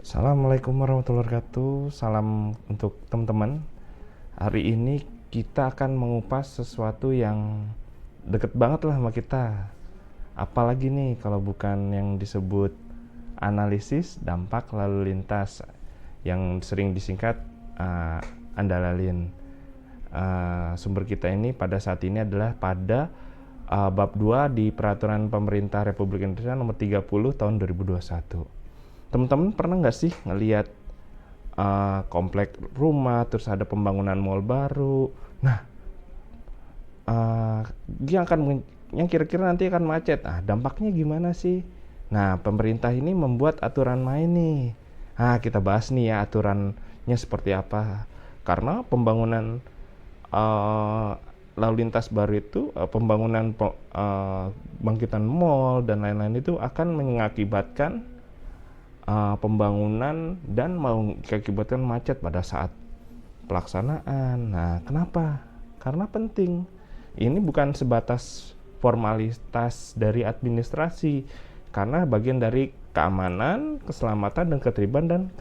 Assalamualaikum warahmatullahi wabarakatuh. Salam untuk teman-teman. Hari ini kita akan mengupas sesuatu yang deket banget lah sama kita. Apalagi nih kalau bukan yang disebut analisis dampak lalu lintas yang sering disingkat Andalalin. Sumber kita ini pada saat ini adalah pada bab 2 di Peraturan Pemerintah Republik Indonesia nomor 30 tahun 2021. Teman-teman pernah nggak sih ngelihat komplek rumah, terus ada pembangunan mall baru? Nah, yang kira-kira nanti akan macet. Dampaknya gimana sih? Nah, pemerintah ini membuat aturan main nih. Kita bahas nih ya aturannya seperti apa. Karena pembangunan lalu lintas baru itu, pembangunan bangkitan mall dan lain-lain itu akan mengakibatkan pembangunan dan mengakibatkan macet pada saat pelaksanaan. Nah, kenapa? Karena penting. Ini bukan sebatas formalitas dari administrasi, karena bagian dari keamanan, keselamatan, dan ketertiban dan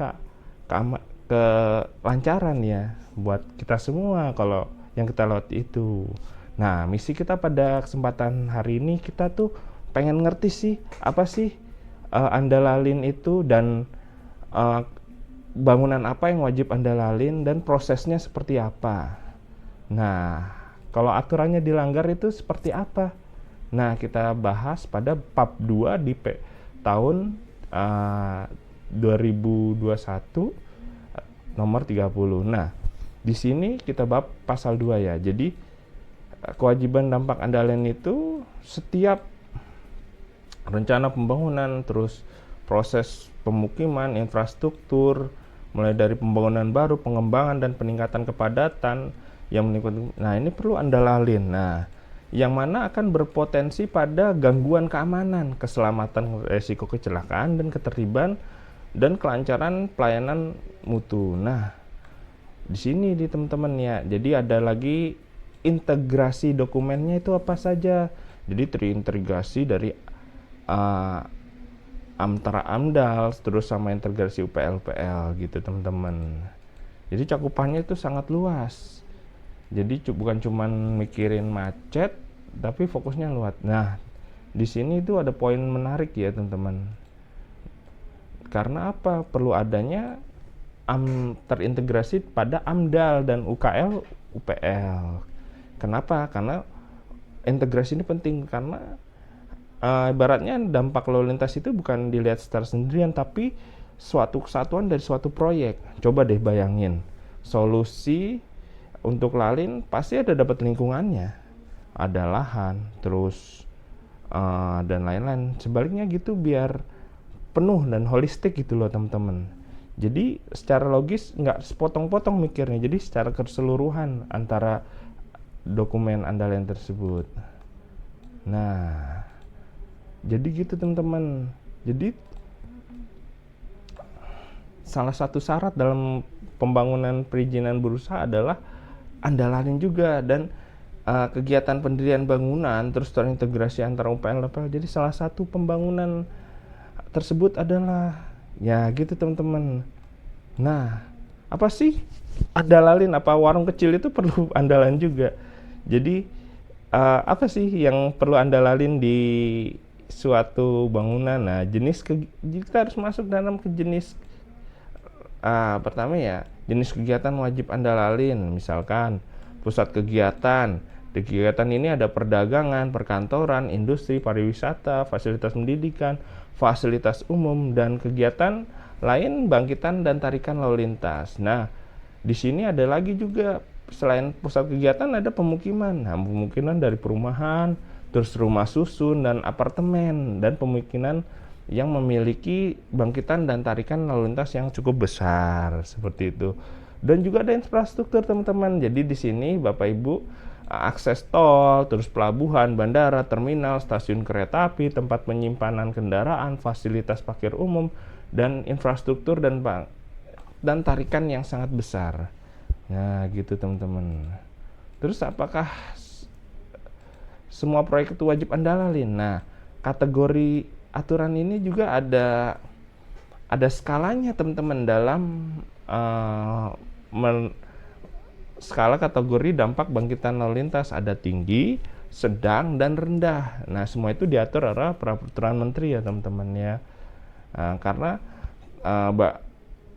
kelancaran ya buat kita semua kalau yang kita lewat itu. Nah, misi kita pada kesempatan hari ini, kita tuh pengen ngerti sih apa sih Andalalin itu dan bangunan apa yang wajib Andalalin dan prosesnya seperti apa. Nah, kalau aturannya dilanggar itu seperti apa? Nah, kita bahas pada bab 2 di tahun 2021 nomor 30. Nah, di sini kita bab pasal 2 ya. Jadi kewajiban dampak Andalalin itu setiap rencana pembangunan, terus proses pemukiman, infrastruktur, mulai dari pembangunan baru, pengembangan dan peningkatan kepadatan yang meningkat. Nah, ini perlu Andalalin. Nah, yang mana akan berpotensi pada gangguan keamanan, keselamatan, resiko kecelakaan dan ketertiban dan kelancaran pelayanan mutu. Nah, di sini di teman-teman ya. Jadi ada lagi integrasi dokumennya itu apa saja. Jadi terintegrasi dari antara AMDAL terus sama integrasi UPL gitu teman-teman. Jadi cakupannya itu sangat luas. Jadi bukan cuman mikirin macet, tapi fokusnya luas. Nah, di sini itu ada poin menarik ya teman-teman. Karena apa? Perlu adanya terintegrasi pada AMDAL dan UKL UPL. Kenapa? Karena integrasi ini penting karena ibaratnya dampak lalu lintas itu bukan dilihat secara sendirian, tapi suatu kesatuan dari suatu proyek. Coba deh bayangin, solusi untuk lalin pasti ada dapat lingkungannya, ada lahan, terus dan lain-lain. Sebaliknya gitu biar penuh dan holistik gitu loh teman-teman. Jadi secara logis nggak sepotong-potong mikirnya, jadi secara keseluruhan antara dokumen Andalalin tersebut. Nah, jadi gitu teman-teman. Jadi salah satu syarat dalam pembangunan perizinan berusaha adalah Andalalin juga dan kegiatan pendirian bangunan terus terintegrasi antara UPL dan UPL. Jadi salah satu pembangunan tersebut adalah ya gitu teman-teman. Nah, apa sih Andalalin? Apa warung kecil itu perlu Andalalin juga? Jadi apa sih yang perlu Andalalin di suatu bangunan? Nah, kita harus masuk dalam ke jenis pertama ya, jenis kegiatan wajib Andalalin. Misalkan pusat kegiatan. Di kegiatan ini ada perdagangan, perkantoran, industri, pariwisata, fasilitas pendidikan, fasilitas umum, dan kegiatan lain bangkitan dan tarikan lalu lintas. Nah, di sini ada lagi juga selain pusat kegiatan ada pemukiman. Nah, pemukiman dari perumahan, terus rumah susun dan apartemen, dan pemukiman yang memiliki bangkitan dan tarikan lalu lintas yang cukup besar seperti itu. Dan juga ada infrastruktur teman-teman. Jadi di sini Bapak Ibu, akses tol, terus pelabuhan, bandara, terminal, stasiun kereta api, tempat penyimpanan kendaraan, fasilitas parkir umum, dan infrastruktur dan tarikan yang sangat besar. Nah, gitu teman-teman. Terus apakah semua proyek itu wajib Andalalin? Nah, kategori aturan ini juga ada ada skalanya teman-teman dalam uh, skala kategori dampak bangkitan lalu lintas, ada tinggi, sedang, dan rendah. Nah, semua itu diatur oleh peraturan menteri ya teman-teman ya. Karena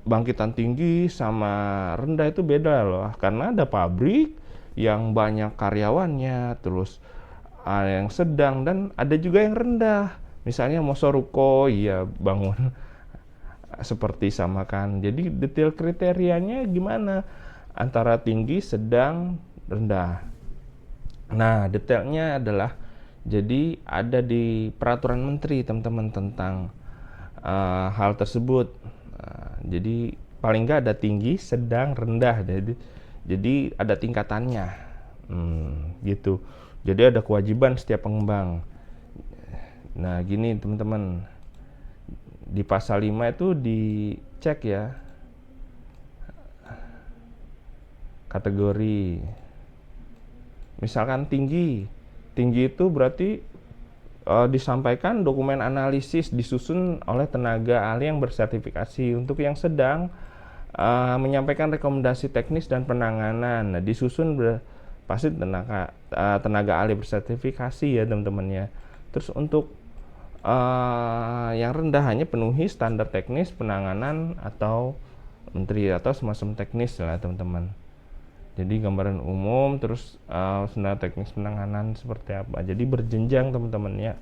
bangkitan tinggi sama rendah itu beda loh, karena ada pabrik yang banyak karyawannya, terus yang sedang, dan ada juga yang rendah. Misalnya Mosoruko, ya bangun seperti sama kan. Jadi detail kriterianya gimana antara tinggi, sedang, rendah. Nah, detailnya adalah jadi ada di peraturan menteri teman-teman tentang hal tersebut. Jadi paling nggak ada tinggi, sedang, rendah. Jadi ada tingkatannya, gitu. Jadi ada kewajiban setiap pengembang. Nah, gini teman-teman, di pasal 5 itu dicek ya kategori. Misalkan tinggi itu berarti disampaikan dokumen analisis disusun oleh tenaga ahli yang bersertifikasi. Untuk yang sedang, menyampaikan rekomendasi teknis dan penanganan. Nah, disusun pasti tenaga ahli bersertifikasi ya teman-teman ya. Terus untuk yang rendah hanya penuhi standar teknis penanganan atau menteri atau semacam teknis lah teman-teman. Jadi gambaran umum, terus standar teknis penanganan seperti apa. Jadi berjenjang teman-teman ya.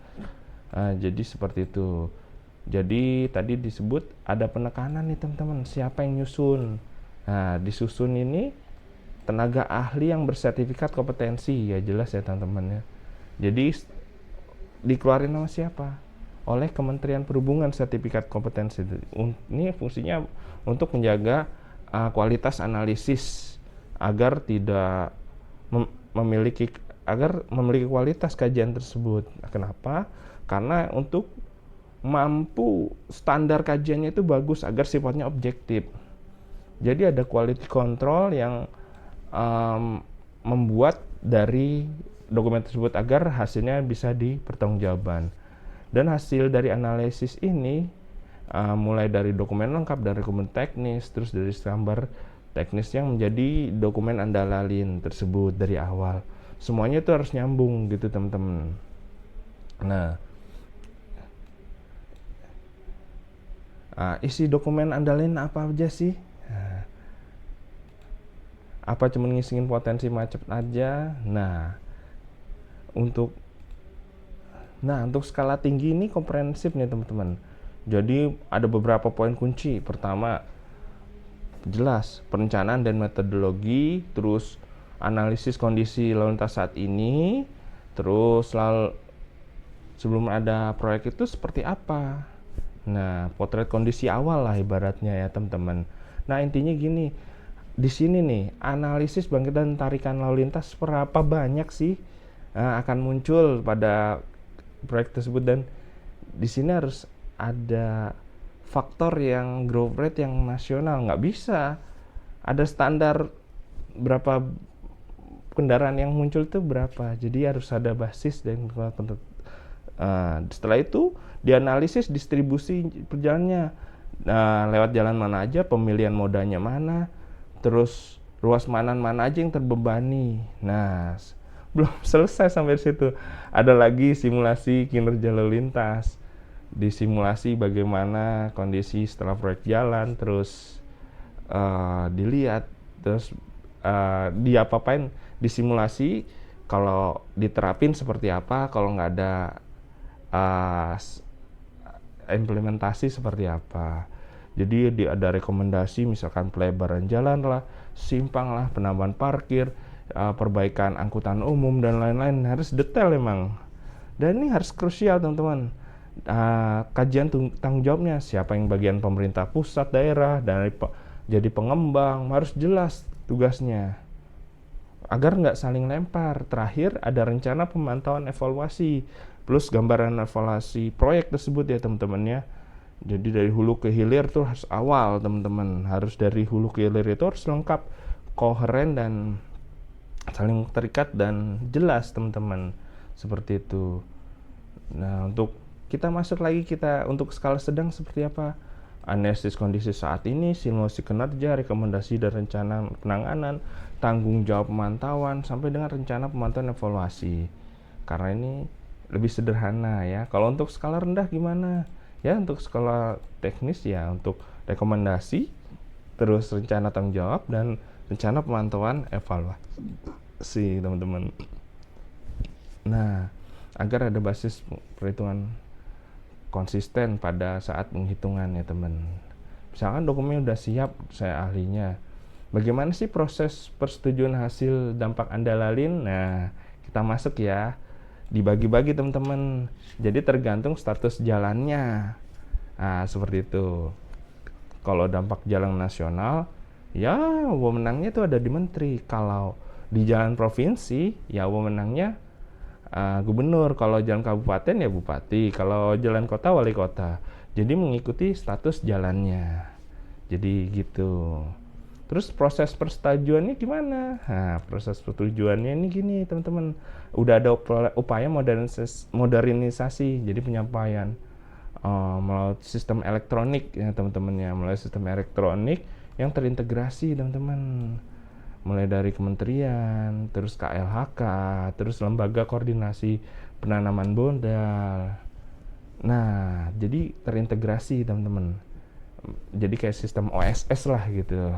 Jadi seperti itu. Jadi tadi disebut ada penekanan nih teman-teman, siapa yang nyusun. Nah, disusun ini tenaga ahli yang bersertifikat kompetensi, ya jelas ya teman-teman ya. Jadi dikeluarin sama siapa? Oleh Kementerian Perhubungan sertifikat kompetensi. Ini fungsinya untuk menjaga kualitas analisis agar tidak memiliki kualitas kajian tersebut. Kenapa? Karena untuk mampu standar kajiannya itu bagus agar sifatnya objektif. Jadi ada quality control yang membuat dari dokumen tersebut agar hasilnya bisa dipertanggungjawabkan. Dan hasil dari analisis ini mulai dari dokumen lengkap, dari dokumen teknis, terus dari gambar teknis yang menjadi dokumen andalalin tersebut dari awal. Semuanya itu harus nyambung gitu teman-teman. Nah, isi dokumen andalalin apa aja sih? Apa cuma ngisiin potensi macet aja? Nah, untuk skala tinggi ini komprehensif nih teman-teman. Jadi ada beberapa poin kunci. Pertama, jelas perencanaan dan metodologi, terus analisis kondisi lalu lintas saat ini, terus sebelum ada proyek itu seperti apa. Nah, potret kondisi awal lah ibaratnya ya teman-teman. Nah, intinya gini, di sini nih analisis bangkitan tarikan lalu lintas berapa banyak sih akan muncul pada proyek tersebut, dan di sini harus ada faktor yang growth rate yang nasional. Nggak bisa ada standar berapa kendaraan yang muncul itu berapa, jadi harus ada basis dan setelah itu dianalisis distribusi perjalanannya, lewat jalan mana aja, pemilihan modanya mana, terus ruas mana aja yang terbebani. Nah, belum selesai sampai situ, ada lagi simulasi kinerja lalu lintas, disimulasi bagaimana kondisi setelah proyek jalan, terus dilihat, terus diapapain, disimulasi kalau diterapin seperti apa, kalau nggak ada implementasi seperti apa. Jadi ada rekomendasi misalkan pelebaran jalan lah, simpang lah, penambahan parkir, perbaikan angkutan umum dan lain-lain, harus detail emang. Dan ini harus krusial teman-teman. Kajian tanggung jawabnya siapa, yang bagian pemerintah pusat, daerah, dan jadi pengembang harus jelas tugasnya agar nggak saling lempar. Terakhir ada rencana pemantauan evaluasi plus gambaran evaluasi proyek tersebut ya teman-teman ya. Jadi dari hulu ke hilir tuh harus awal teman-teman, harus dari hulu ke hilir itu harus lengkap, koheren, dan saling terikat dan jelas teman-teman, seperti itu. Nah, untuk kita masuk lagi, kita untuk skala sedang seperti apa? analisis kondisi saat ini, simulasi kinerja, rekomendasi dan rencana penanganan, tanggung jawab pemantauan, sampai dengan rencana pemantauan evaluasi. Karena ini lebih sederhana ya. Kalau untuk skala rendah gimana? Ya untuk skala teknis ya untuk rekomendasi, terus rencana tanggung jawab, dan rencana pemantauan evaluasi, teman-teman. Nah, agar ada basis perhitungan konsisten pada saat penghitungan ya teman. Misalkan dokumen udah siap, saya ahlinya. Bagaimana sih proses persetujuan hasil dampak Anda lalin? Nah, kita masuk ya. Dibagi-bagi teman-teman. Jadi tergantung status jalannya. Nah, seperti itu. Kalau dampak jalan nasional, ya wewenangnya itu ada di menteri. Kalau di jalan provinsi, ya wewenangnya gubernur. Kalau jalan kabupaten ya bupati. Kalau jalan kota wali kota. Jadi mengikuti status jalannya. Jadi gitu. Terus proses persetujuannya gimana? Nah, proses persetujuannya ini gini teman-teman. Udah ada upaya modernisasi. Jadi penyampaian melalui sistem elektronik ya teman-teman ya. Melalui sistem elektronik yang terintegrasi teman-teman. Mulai dari kementerian, terus KLHK, terus lembaga koordinasi penanaman modal. Nah, jadi terintegrasi teman-teman. Jadi kayak sistem OSS lah gitu.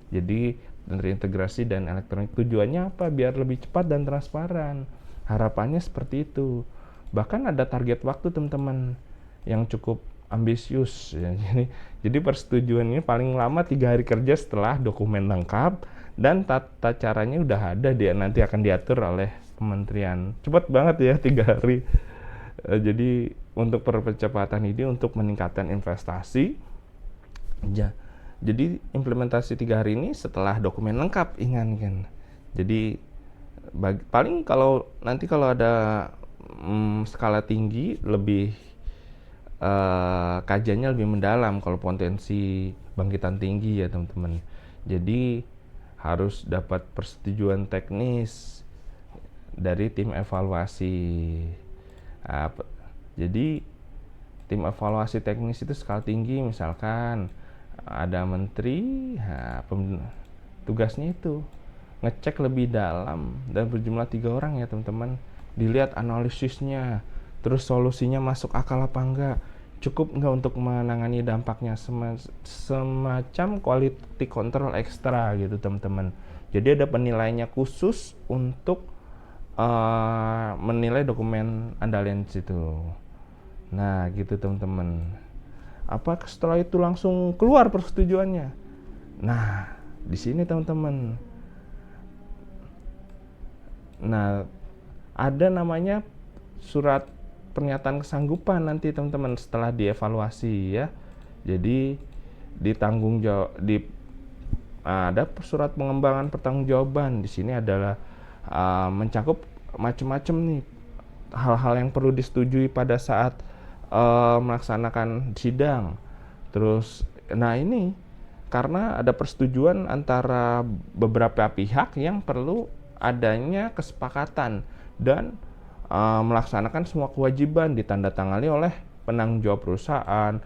Jadi terintegrasi dan elektronik. Tujuannya apa? Biar lebih cepat dan transparan. Harapannya seperti itu. Bahkan ada target waktu teman-teman yang cukup ambisius ya. Jadi persetujuan ini paling lama 3 hari kerja setelah dokumen lengkap dan tata caranya udah ada, dia nanti akan diatur oleh kementerian. Cepat banget ya 3 hari. Jadi untuk percepatan ini untuk meningkatkan investasi. Jadi implementasi 3 hari ini setelah dokumen lengkap, ingat kan. Jadi paling kalau nanti kalau ada skala tinggi lebih kajiannya lebih mendalam kalau potensi bangkitan tinggi ya teman-teman. Jadi harus dapat persetujuan teknis dari tim evaluasi. Jadi tim evaluasi teknis itu skala tinggi, misalkan ada menteri, tugasnya itu ngecek lebih dalam dan berjumlah 3 orang ya teman-teman. Dilihat analisisnya, terus solusinya masuk akal apa enggak, cukup enggak untuk menangani dampaknya, semacam quality control ekstra gitu teman-teman. Jadi ada penilaiannya khusus untuk menilai dokumen andalin situ. Nah gitu teman-teman. Apa setelah itu langsung keluar persetujuannya? Nah di sini teman-teman. Nah ada namanya surat pernyataan kesanggupan nanti teman-teman setelah dievaluasi ya. Jadi ditanggung jawab ada surat pengembangan pertanggungjawaban. Di sini adalah mencakup macam-macam nih hal-hal yang perlu disetujui pada saat melaksanakan sidang. Terus nah ini karena ada persetujuan antara beberapa pihak yang perlu adanya kesepakatan dan melaksanakan semua kewajiban ditandatangani oleh penanggung jawab perusahaan,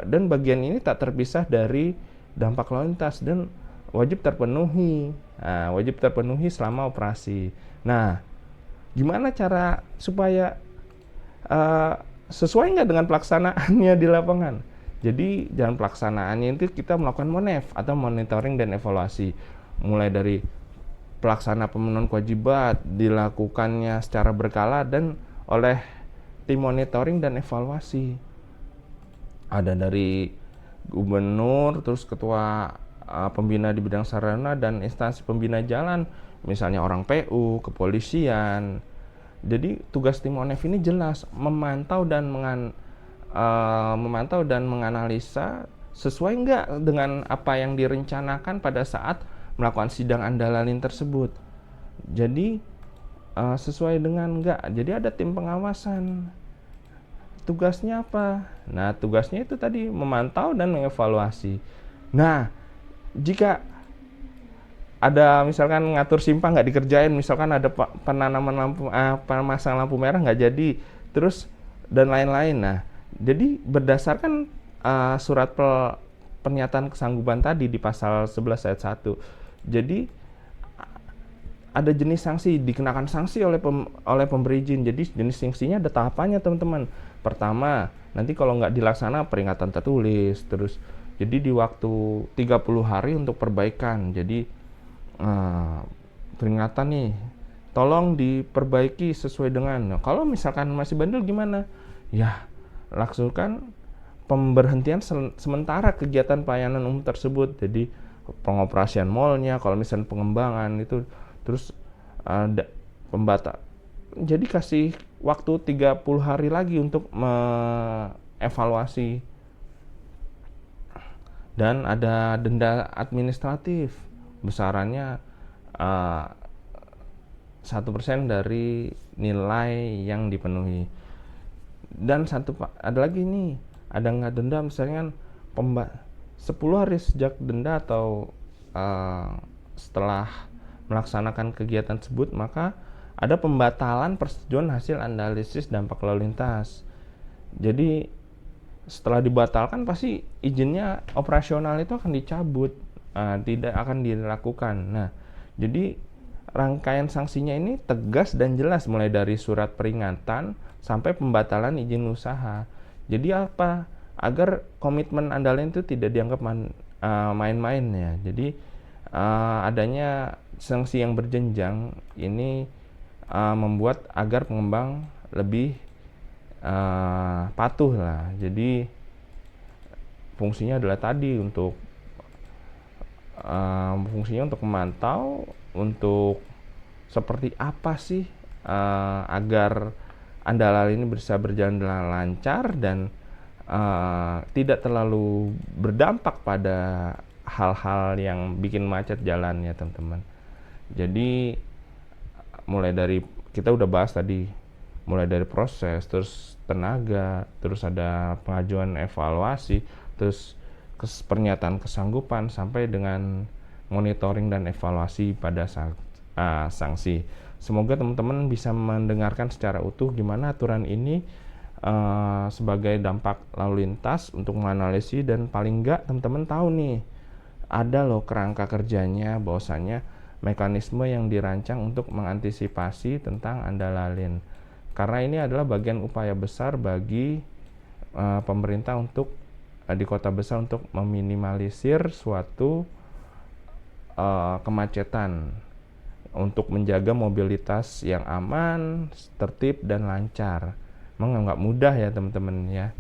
dan bagian ini tak terpisah dari dampak lalu lintas dan wajib terpenuhi. Nah, wajib terpenuhi selama operasi. Nah, gimana cara supaya sesuai nggak dengan pelaksanaannya di lapangan? Jadi dalam pelaksanaannya itu kita melakukan MONEV atau monitoring dan evaluasi, mulai dari pelaksana pemenuhan kewajiban dilakukannya secara berkala dan oleh tim monitoring dan evaluasi. Ada dari gubernur, terus ketua pembina di bidang sarana dan instansi pembina jalan, misalnya orang PU, kepolisian. Jadi tugas tim MONEV ini jelas memantau dan menganalisa sesuai nggak dengan apa yang direncanakan pada saat melakukan sidang andalalin tersebut. Jadi sesuai dengan nggak. Jadi ada tim pengawasan. Tugasnya apa? Nah, tugasnya itu tadi memantau dan mengevaluasi. Nah, jika ada misalkan ngatur simpang nggak dikerjain, misalkan ada penanaman lampu, pemasang lampu merah nggak jadi, terus dan lain-lain. Nah, jadi berdasarkan surat pernyataan kesanggupan tadi di pasal 11 ayat 1. Jadi ada jenis sanksi, dikenakan sanksi oleh pemberi izin. Jadi jenis sanksinya ada tahapannya teman-teman. Pertama, nanti kalau nggak dilaksana peringatan tertulis. Terus jadi di waktu 30 hari untuk perbaikan. Jadi peringatan nih, tolong diperbaiki sesuai dengan. Nah, kalau misalkan masih bandel gimana? Ya, langsungkan pemberhentian sementara kegiatan pelayanan umum tersebut. Jadi pengoperasian mallnya, kalau misalnya pengembangan itu, terus ada jadi kasih waktu 30 hari lagi untuk mengevaluasi. Dan ada denda administratif besarannya 1% dari nilai yang dipenuhi. Dan ada lagi nih, ada nggak denda misalnya 10 hari sejak denda atau setelah melaksanakan kegiatan tersebut, maka ada pembatalan persetujuan hasil analisis dampak lalu lintas. Jadi setelah dibatalkan pasti izinnya operasional itu akan dicabut, tidak akan dilakukan. Nah, jadi rangkaian sanksinya ini tegas dan jelas, mulai dari surat peringatan sampai pembatalan izin usaha. Jadi apa? Agar komitmen Andalin itu tidak dianggap main-main ya. Jadi adanya sanksi yang berjenjang ini membuat agar pengembang lebih patuh lah. Jadi fungsinya adalah tadi untuk memantau, untuk seperti apa sih agar Andalal ini bisa berjalan dengan lancar dan tidak terlalu berdampak pada hal-hal yang bikin macet jalan ya teman-teman. Jadi mulai dari kita udah bahas tadi, mulai dari proses, terus tenaga, terus ada pengajuan evaluasi, terus pernyataan kesanggupan, sampai dengan monitoring dan evaluasi pada sanksi. Semoga teman-teman bisa mendengarkan secara utuh gimana aturan ini sebagai dampak lalu lintas untuk menganalisis, dan paling enggak teman-teman tahu nih ada loh kerangka kerjanya, bahwasanya mekanisme yang dirancang untuk mengantisipasi tentang andalalin. Karena ini adalah bagian upaya besar bagi pemerintah untuk di kota besar untuk meminimalisir suatu kemacetan, untuk menjaga mobilitas yang aman, tertib dan lancar. Memang nggak mudah ya teman-teman ya,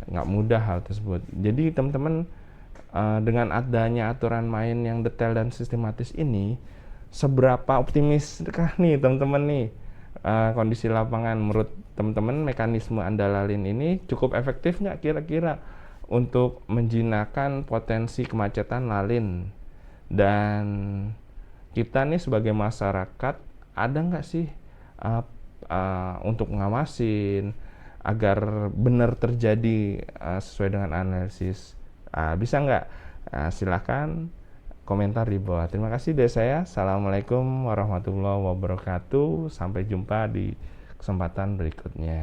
nggak mudah hal tersebut. Jadi teman-teman, dengan adanya aturan main yang detail dan sistematis ini, seberapa optimiskah nih teman-teman nih kondisi lapangan? Menurut teman-teman, mekanisme Andalalin ini cukup efektif nggak kira-kira untuk menjinakkan potensi kemacetan lalin? Dan kita nih sebagai masyarakat ada nggak sih untuk ngawasin agar benar terjadi sesuai dengan analisis? Bisa nggak? Silakan komentar di bawah. Terima kasih dari saya. Assalamualaikum warahmatullahi wabarakatuh. Sampai jumpa di kesempatan berikutnya.